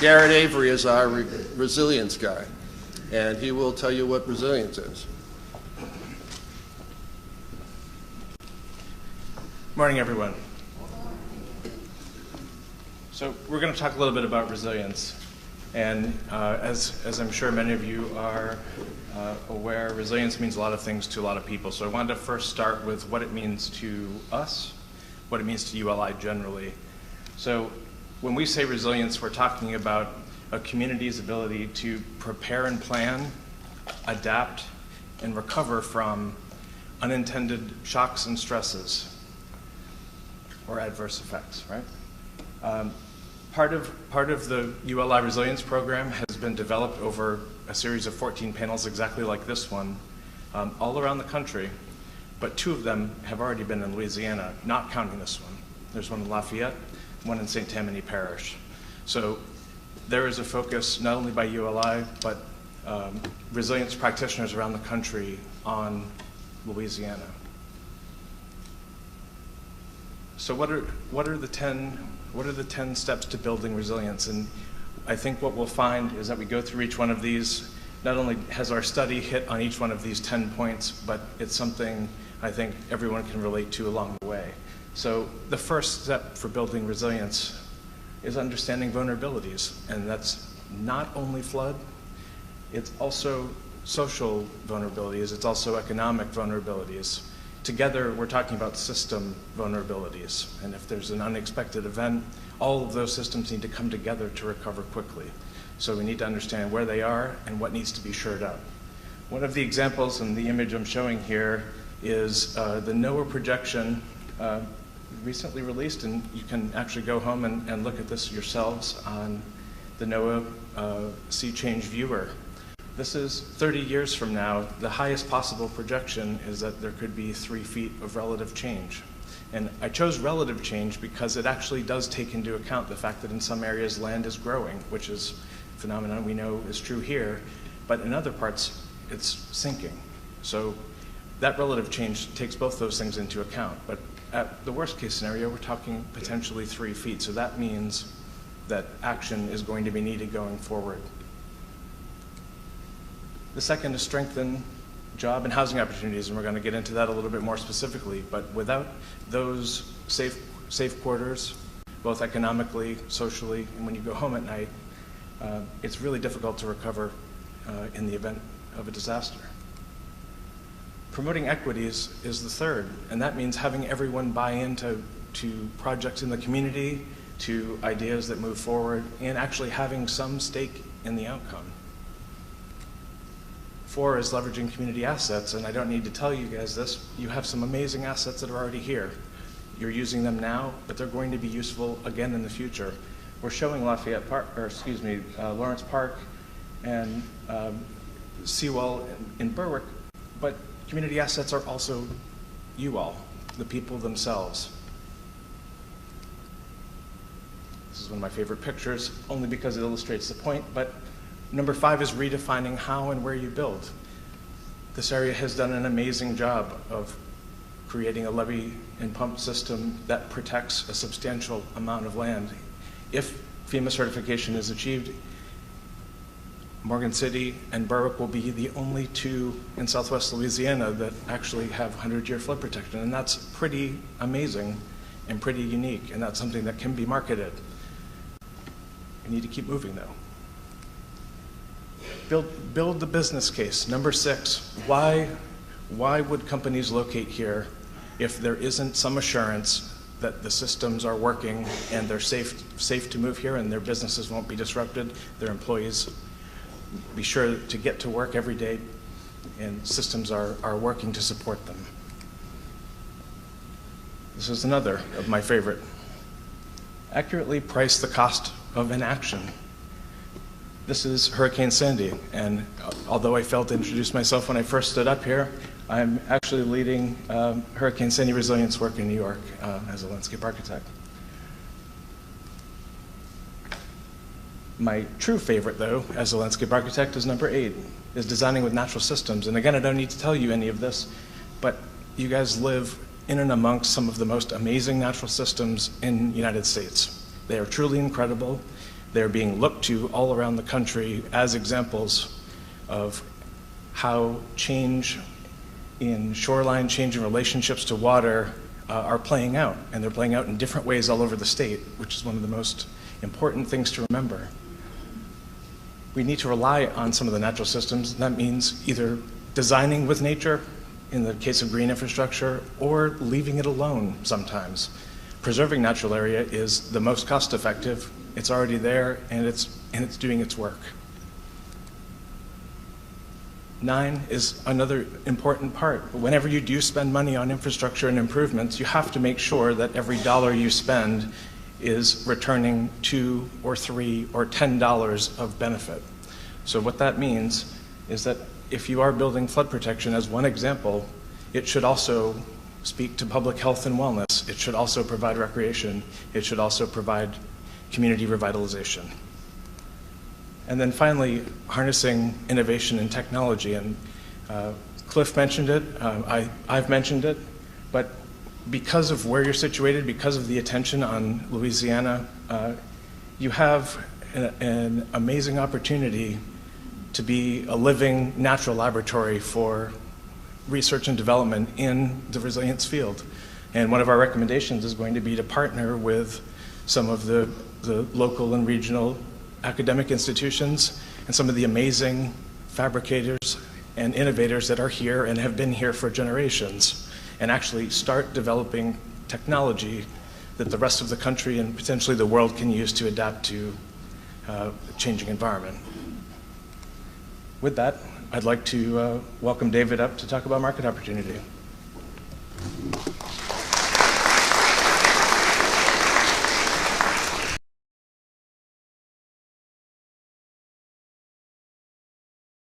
Garrett Avery is our resilience guy, and he will tell you what resilience is. Morning, everyone. So we're going to talk a little bit about resilience. And as I'm sure many of you are aware, resilience means a lot of things to a lot of people. So I wanted to first start with what it means to us, what it means to ULI generally. So when we say resilience, we're talking about a community's ability to prepare and plan, adapt, and recover from unintended shocks and stresses or adverse effects, right? Part of the ULI resilience program has been developed over a series of 14 panels exactly like this one, all around the country, but 2 of them have already been in Louisiana, not counting this one. There's one in Lafayette, one in St. Tammany Parish. So there is a focus not only by ULI, but resilience practitioners around the country on Louisiana. So what are the 10 steps to building resilience? And I think what we'll find is that we go through each one of these. Not only has our study hit on each one of these 10 points, but it's something I think everyone can relate to along the way. So the first step for building resilience is understanding vulnerabilities, and that's not only flood, it's also social vulnerabilities, it's also economic vulnerabilities. Together, we're talking about system vulnerabilities, and if there's an unexpected event, all of those systems need to come together to recover quickly. So we need to understand where they are and what needs to be shored up. One of the examples in the image I'm showing here is the NOAA projection recently released, and you can actually go home and look at this yourselves on the NOAA Sea Change Viewer. This is 30 years from now. The highest possible projection is that there could be 3 feet of relative change. And I chose relative change because it actually does take into account the fact that in some areas land is growing, which is a phenomenon we know is true here, but in other parts it's sinking. So that relative change takes both those things into account. But at the worst case scenario, we're talking potentially 3 feet. So that means that action is going to be needed going forward. The second is strengthen job and housing opportunities, and we're going to get into that a little bit more specifically. But without those safe quarters, both economically, socially, and when you go home at night, it's really difficult to recover in the event of a disaster. Promoting equities is the third, and that means having everyone buy into projects in the community, to ideas that move forward, and actually having some stake in the outcome. 4 is leveraging community assets, and I don't need to tell you guys this. You have some amazing assets that are already here. You're using them now, but they're going to be useful again in the future. We're showing Lafayette Park, or excuse me, Lawrence Park and Seawall in Berwick, but community assets are also you all, the people themselves. This is one of my favorite pictures, only because it illustrates the point, but number 5 is redefining how and where you build. This area has done an amazing job of creating a levee and pump system that protects a substantial amount of land. If FEMA certification is achieved, Morgan City and Berwick will be the only 2 in Southwest Louisiana that actually have 100-year flood protection, and that's pretty amazing and pretty unique, and that's something that can be marketed. We need to keep moving, though. Build the business case. Number 6, why would companies locate here if there isn't some assurance that the systems are working and they're safe to move here and their businesses won't be disrupted, their employees be sure to get to work every day, and systems are working to support them. This is another of my favorite. Accurately price the cost of inaction. This is Hurricane Sandy, and although I failed to introduce myself when I first stood up here, I'm actually leading Hurricane Sandy resilience work in New York as a landscape architect. My true favorite, though, as a landscape architect is number 8, is designing with natural systems. And again, I don't need to tell you any of this, but you guys live in and amongst some of the most amazing natural systems in the United States. They are truly incredible. They're being looked to all around the country as examples of how change in shoreline, change in relationships to water are playing out. And they're playing out in different ways all over the state, which is one of the most important things to remember. We need to rely on some of the natural systems, and that means either designing with nature, in the case of green infrastructure, or leaving it alone sometimes. Preserving natural area is the most cost-effective. It's already there, and it's doing its work. 9 is another important part. Whenever you do spend money on infrastructure and improvements, you have to make sure that every dollar you spend is returning $2 or $3 or $10 of benefit. So what that means is that if you are building flood protection, as one example, it should also speak to public health and wellness. It should also provide recreation. It should also provide community revitalization. And then finally, harnessing innovation and technology. And Cliff mentioned it, I've mentioned it, but because of where you're situated, because of the attention on Louisiana, you have an amazing opportunity to be a living natural laboratory for research and development in the resilience field. And one of our recommendations is going to be to partner with some of the local and regional academic institutions and some of the amazing fabricators and innovators that are here and have been here for generations, and actually start developing technology that the rest of the country and potentially the world can use to adapt to a changing environment. With that, I'd like to welcome David up to talk about market opportunity.